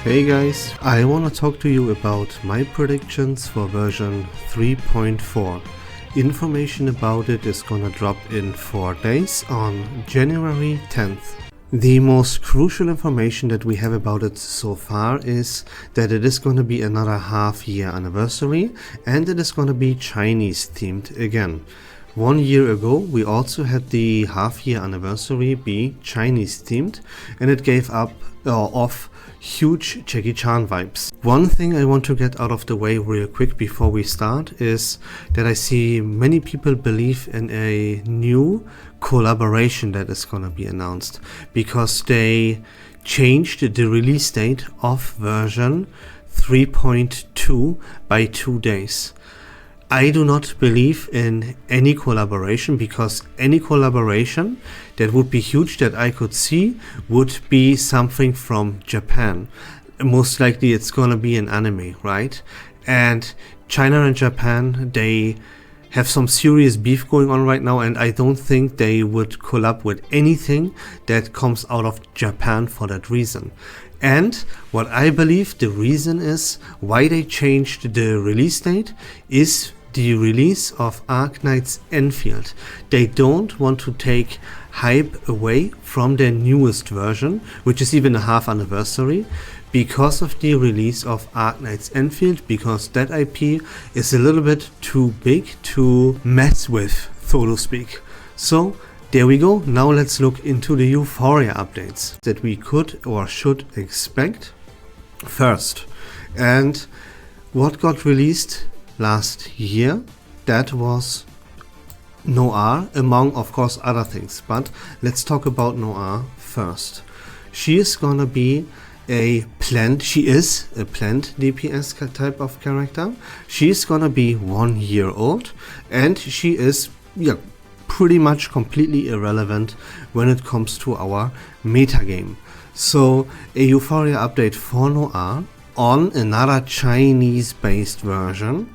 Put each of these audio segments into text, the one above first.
Hey guys, I wanna talk to you about my predictions for version 3.4. Information about it is gonna drop in 4 days on January 10th. The most crucial information that we have about it so far is that it is going to be another half-year anniversary and it is going to be Chinese themed again. 1 year ago we also had the half-year anniversary be Chinese themed and it gave off huge Jackie Chan vibes. One thing I want to get out of the way real quick before we start is that I see many people believe in a new collaboration that is gonna be announced because they changed the release date of version 3.2 by 2 days. I do not believe in any collaboration because any collaboration that would be huge that I could see would be something from Japan. Most likely it's gonna be an anime, right? And China and Japan, they have some serious beef going on right now, and I don't think they would collab with anything that comes out of Japan for that reason. And what I believe the reason is why they changed the release date is the release of Arknight's Enfield. They don't want to take hype away from their newest version, which is even a half anniversary, because of the release of Arknight's Enfield, because that IP is a little bit too big to mess with, so to speak. So there we go. Now let's look into the Euphoria updates that we could or should expect first. And what got released last year, that was Noir, among of course other things, but let's talk about Noir first. She is gonna be she is a planned DPS type of character. She's gonna be 1 year old and she is pretty much completely irrelevant when it comes to our metagame. So a Euphoria update for Noir on another Chinese based version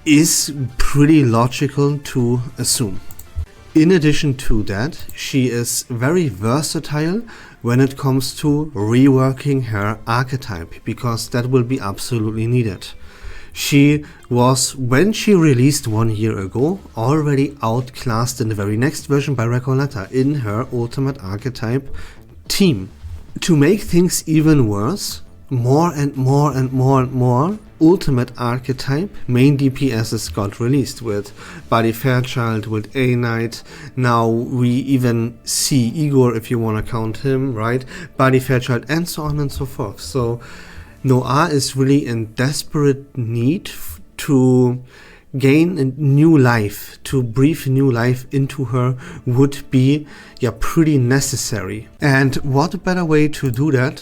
is pretty logical to assume. In addition to that, she is very versatile when it comes to reworking her archetype, because that will be absolutely needed. She was, when she released 1 year ago, already outclassed in the very next version by Recoleta in her ultimate archetype team. To make things even worse, more and more ultimate archetype main DPSs got released with Buddy Fairchild, with A-Knight. Now we even see Igor, if you want to count him, right? Buddy Fairchild, and so on and so forth. So Noir is really in desperate need to gain a new life, to breathe new life into her would be pretty necessary. And what better way to do that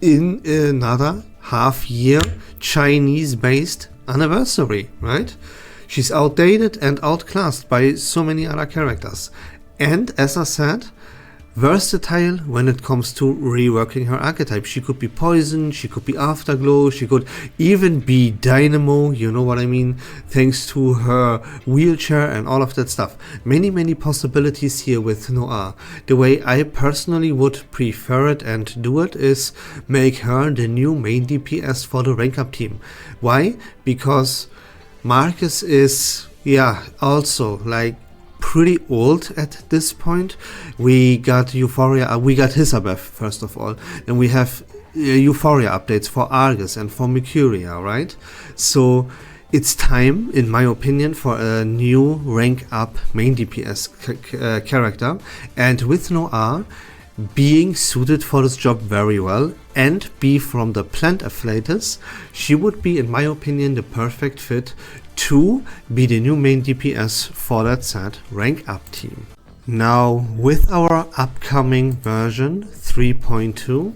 in another half-year Chinese-based anniversary, right? She's outdated and outclassed by so many other characters. And as I said, versatile when it comes to reworking her archetype. She could be Poison, she could be Afterglow, she could even be Dynamo, you know what I mean, thanks to her wheelchair and all of that stuff. Many possibilities here with Noir. The way I personally would prefer it and do it is make her the new main DPS for the rank up team. Why? Because Marcus is also like pretty old at this point. We got Euphoria, we got Hisabeth first of all, and we have Euphoria updates for Argus and for Mercuria, right? So it's time, in my opinion, for a new rank up main DPS character, and with Noir being suited for this job very well and be from the plant afflatus, she would be, in my opinion, the perfect fit to be the new main DPS for that said rank up team. Now with our upcoming version 3.2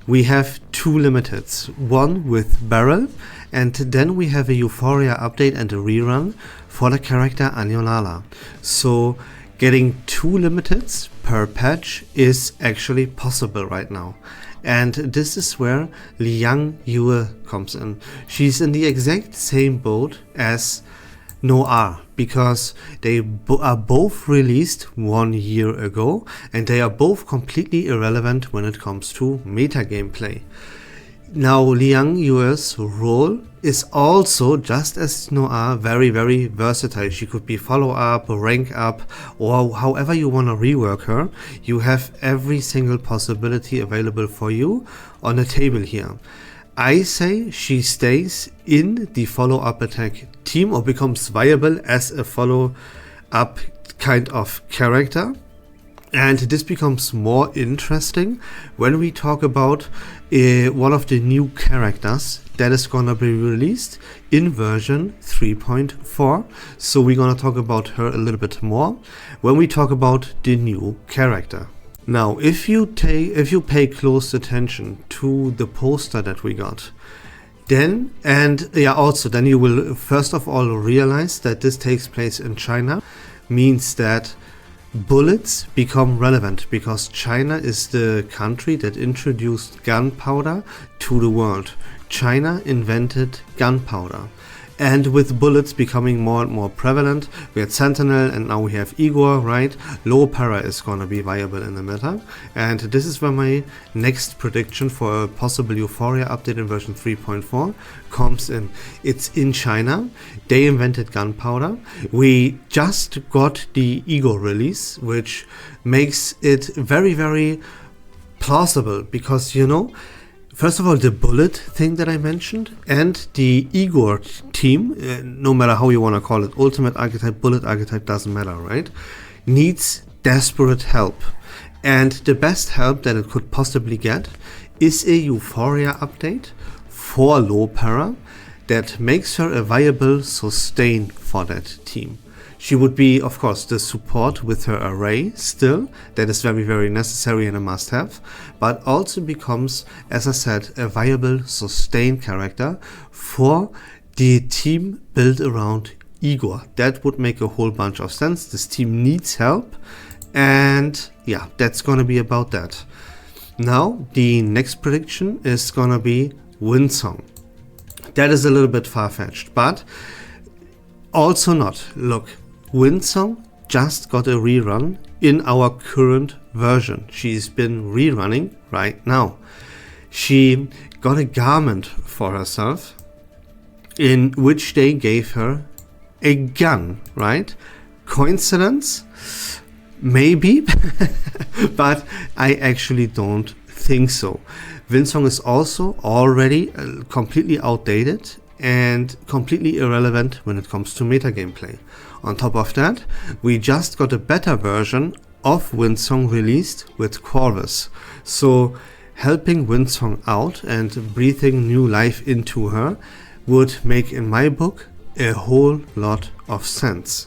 we have 2 limiteds, one with Beryl, and then we have a Euphoria update and a rerun for the character Anyolala. So getting 2 limiteds per patch is actually possible right now. And this is where Liang Yue comes in. She's in the exact same boat as Noir, because they are both released 1 year ago and they are both completely irrelevant when it comes to meta gameplay. Now Liang Yue's role is also, just as Noah, very versatile. She could be follow up, rank up, or however you want to rework her. You have every single possibility available for you on the table here. I say she stays in the follow-up attack team or becomes viable as a follow-up kind of character. And this becomes more interesting when we talk about one of the new characters that is gonna be released in version 3.4. So we're gonna talk about her a little bit more when we talk about the new character. Now, if you pay close attention to the poster that we got, then you will first of all realize that this takes place in China, means that bullets become relevant because China is the country that introduced gunpowder to the world. China invented gunpowder. And with bullets becoming more and more prevalent, we had Sentinel and now we have Igor, right? Low para is gonna be viable in the meta. And this is where my next prediction for a possible Euphoria update in version 3.4 comes in. It's in China. They invented gunpowder. We just got the Igor release, which makes it very plausible because, you know, first of all, the bullet thing that I mentioned and the Igor team, no matter how you want to call it, ultimate archetype, bullet archetype, doesn't matter, right? Needs desperate help. And the best help that it could possibly get is a Euphoria update for low para that makes her a viable sustain for that team. She would be, of course, the support with her array still, that is very necessary and a must-have, but also becomes, as I said, a viable sustain character for the team built around Igor. That would make a whole bunch of sense. This team needs help, and yeah, that's gonna be about that. Now, the next prediction is gonna be Winsong. That is a little bit far-fetched, but also not. Look, Winsong just got a rerun in our current version. She's been rerunning right now. She got a garment for herself in which they gave her a gun, right? Coincidence? Maybe, but I actually don't think so. Winsong is also already completely outdated and completely irrelevant when it comes to meta gameplay. On top of that, we just got a better version of Winsong released with Corvus. So helping Winsong out and breathing new life into her would make, in my book, a whole lot of sense.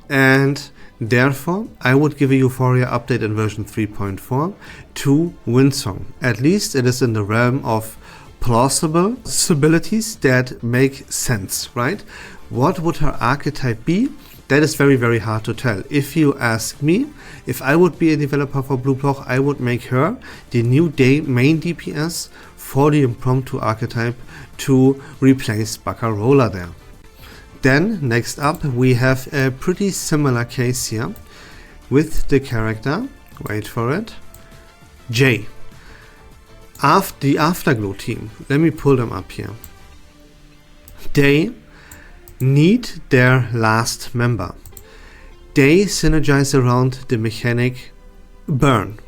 And therefore, I would give a Euphoria update in version 3.4 to Winsong. At least it is in the realm of plausible possibilities that make sense, right? What would her archetype be? That is very hard to tell. If you ask me, if I would be a developer for Blue Block, I would make her the new main DPS for the impromptu archetype to replace Baccarola there. Then next up we have a pretty similar case here with the character, wait for it, Jay. The Afterglow team, let me pull them up here. They need their last member. They synergize around the mechanic burn.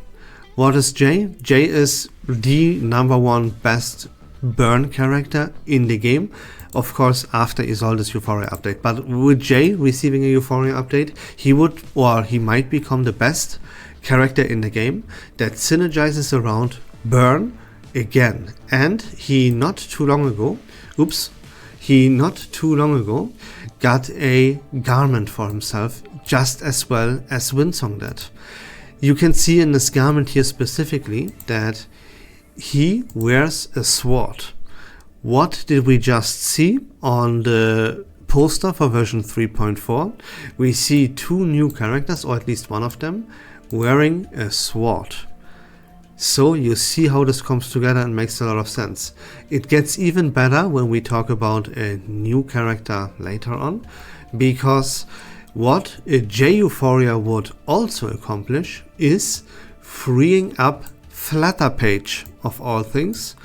What is Jay? Jay is the #1 best burn character in the game. Of course, after Isolde's Euphoria update. But with Jay receiving a Euphoria update, he would, or he might become the best character in the game that synergizes around burn again. And he not too long ago got a garment for himself just as well as Winsong did. You can see in this garment here specifically that he wears a sword. What did we just see on the poster for version 3.4? We see two new characters, or at least one of them, wearing a sword. So you see how this comes together and makes a lot of sense. It gets even better when we talk about a new character later on, because what a J Euphoria would also accomplish is freeing up Flutter Page, of all things,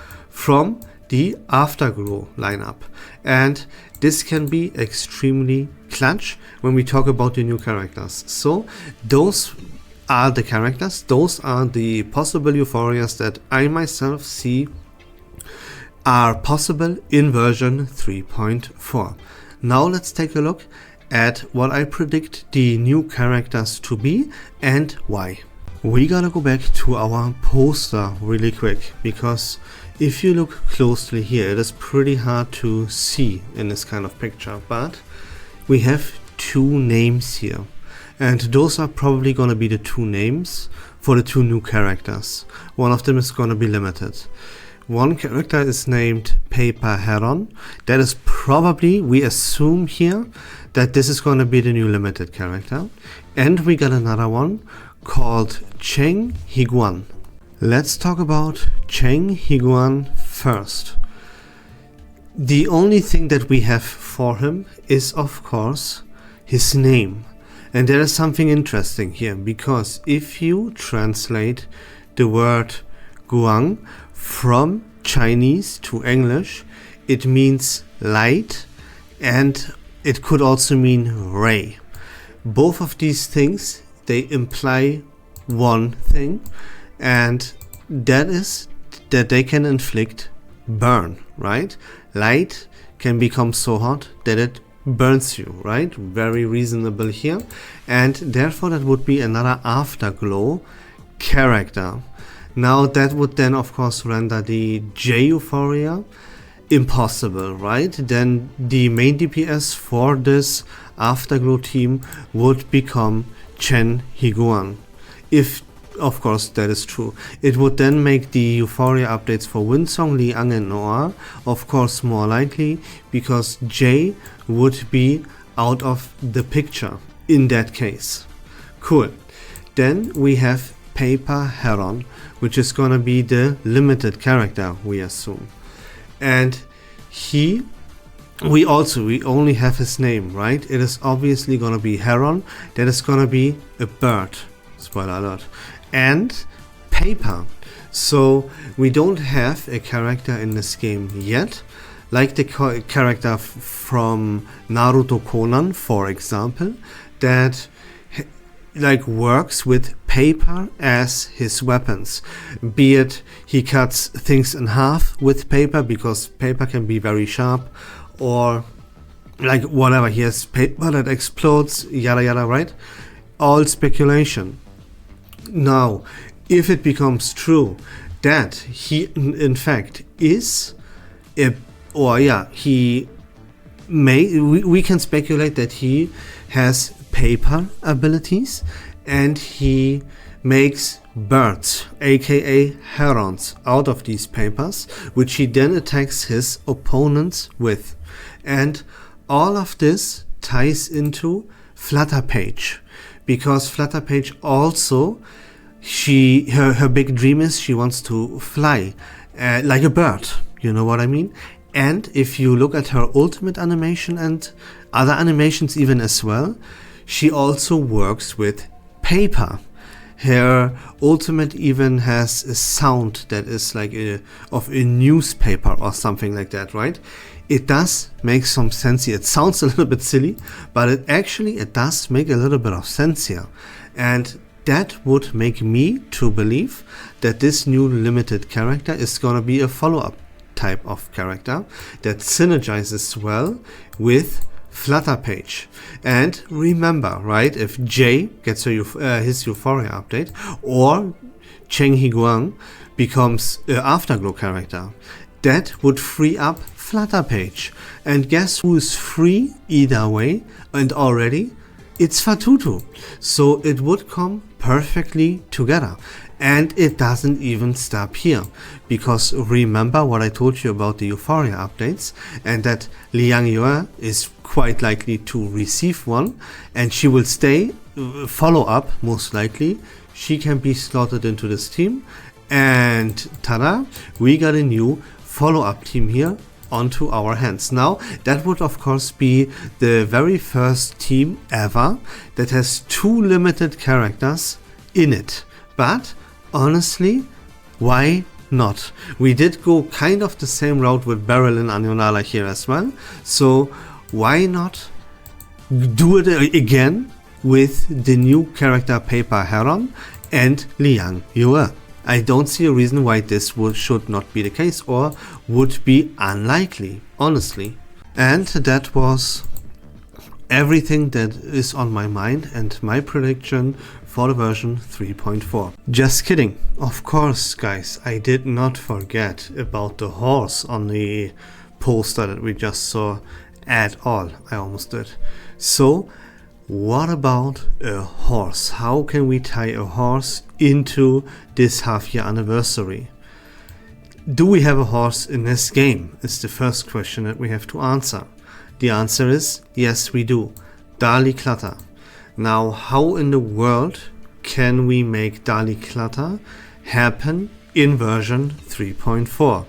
from the Afterglow lineup. And this can be extremely clutch when we talk about the new characters. So those are the characters, those are the possible Euphorias that I myself see are possible in version 3.4. Now let's take a look at what I predict the new characters to be and why. We gotta go back to our poster really quick, because if you look closely here, it is pretty hard to see in this kind of picture, but we have two names here, and those are probably gonna be the two names for the two new characters. One of them is gonna be limited. One character is named Paper Heron. That is probably, we assume here, that this is gonna be the new limited character. And we got another one called Cheng Higuan. Let's talk about Cheng Higuan first. The only thing that we have for him is, of course, his name. And there is something interesting here, because if you translate the word Guang from Chinese to English, it means light, and it could also mean ray. Both of these things, they imply one thing, and that is that they can inflict burn, right? Light can become so hot that it burns you, right? Very reasonable here, and therefore that would be another Afterglow character. Now that would then of course render the J Euphoria impossible, right? Then the main DPS for this Afterglow team would become Chen Higuan. If of course that is true. It would then make the Euphoria updates for Winsong, Liang and Noah of course more likely, because J would be out of the picture in that case. Cool. Then we have Paper Heron, which is gonna be the limited character, we assume. And we only have his name, right? It is obviously gonna be Heron. That is gonna be a bird, spoiler alert, and paper. So we don't have a character in this game yet, like the character from Naruto Conan, for example, that like works with paper as his weapons. Be it he cuts things in half with paper, because paper can be very sharp, or like whatever, he has paper that explodes, yada yada, right? All speculation. Now, if it becomes true that he in fact is we can speculate that he has paper abilities, and he makes birds, aka herons, out of these papers, which he then attacks his opponents with. And all of this ties into Flutterpage, because Flutterpage also, her big dream is she wants to fly like a bird, you know what I mean? And if you look at her ultimate animation and other animations even as well, she also works with paper. Her ultimate even has a sound that is like of a newspaper or something like that, right? It does make some sense here. It sounds a little bit silly, but it does make a little bit of sense here. And that would make me to believe that this new limited character is gonna be a follow-up type of character that synergizes well with Flutterpage. And remember, right, if Jay gets his Euphoria update, or Cheng Higuan becomes an Afterglow character, that would free up Flutterpage. And guess who is free either way, and already? It's Fatutu. So it would come perfectly together. And it doesn't even stop here, because remember what I told you about the Euphoria updates, and that Liang Yue is quite likely to receive one, and she will stay follow up most likely. She can be slotted into this team, and tada, we got a new follow-up team here onto our hands. Now that would of course be the very first team ever that has two limited characters in it. But honestly, why not? We did go kind of the same route with Beryl and Anionala here as well, so why not do it again with the new character Paper Heron and Liang Yue? I don't see a reason why this should not be the case, or would be unlikely, honestly. And that was everything that is on my mind and my prediction for the version 3.4. Just kidding. Of course, guys, I did not forget about the horse on the poster that we just saw at all. I almost did. So, what about a horse? How can we tie a horse into this half-year anniversary? Do we have a horse in this game? Is the first question that we have to answer. The answer is yes, we do. Dali Clutter. Now, how in the world can we make Dali Clutter happen in version 3.4?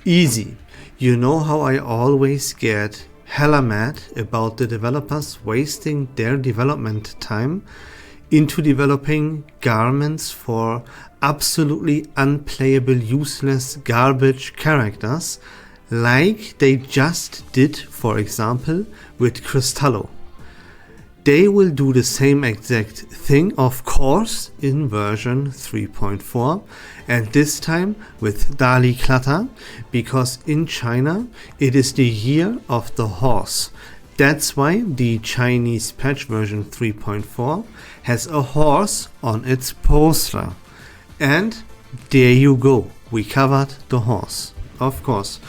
Easy. You know how I always get hella mad about the developers wasting their development time into developing garments for absolutely unplayable, useless, garbage characters, like they just did, for example, with Cristallo. They will do the same exact thing, of course, in version 3.4, and this time with Dali Clutter, because in China it is the year of the horse. That's why the Chinese patch version 3.4 has a horse on its poster. And there you go, we covered the horse, of course.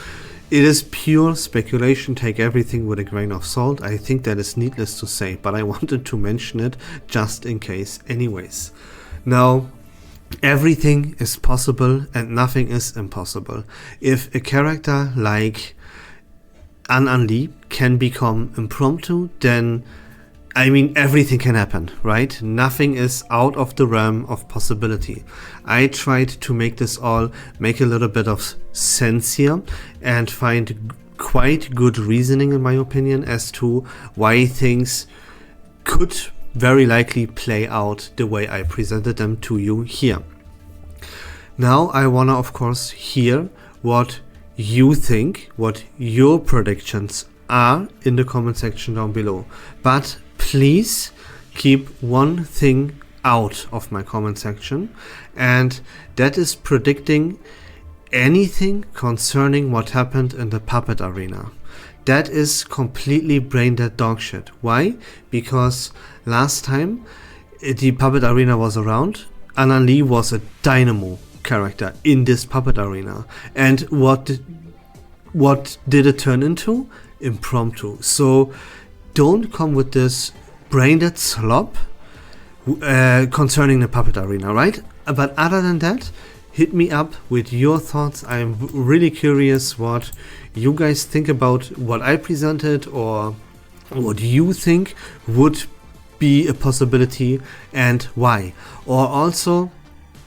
It is pure speculation, take everything with a grain of salt. I think that is needless to say, but I wanted to mention it just in case anyways. Now, everything is possible and nothing is impossible. If a character like An Li can become impromptu, then I mean, everything can happen, right? Nothing is out of the realm of possibility. I tried to make this all make a little bit of sense here and find quite good reasoning, in my opinion, as to why things could very likely play out the way I presented them to you here. Now I wanna, of course, hear what you think, what your predictions are in the comment section down below. But please keep one thing out of my comment section, and that is predicting anything concerning what happened in the puppet arena. That is completely brain dead dog shit. Why? Because last time the puppet arena was around, An Li was a dynamo character in this puppet arena, and what did it turn into? Impromptu. So don't come with this brain-dead slop concerning the puppet arena, right? But other than that, hit me up with your thoughts. I'm really curious what you guys think about what I presented, or what you think would be a possibility and why. Or also,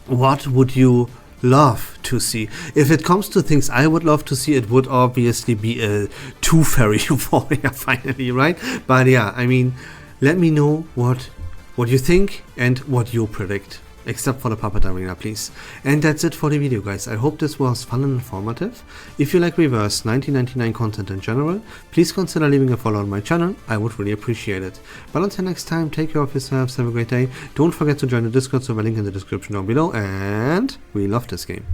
what would you love to see? If it comes to things I would love to see, it would obviously be a two-fairy Euphoria finally, right? But yeah, I mean, let me know what you think and what you predict, except for the puppet arena, please. And that's it for the video, guys. I hope this was fun and informative. If you like Reverse1999 content in general, please consider leaving a follow on my channel. I would really appreciate it. But until next time, take care of yourselves, have a great day. Don't forget to join the Discord server, link in the description down below, and we love this game.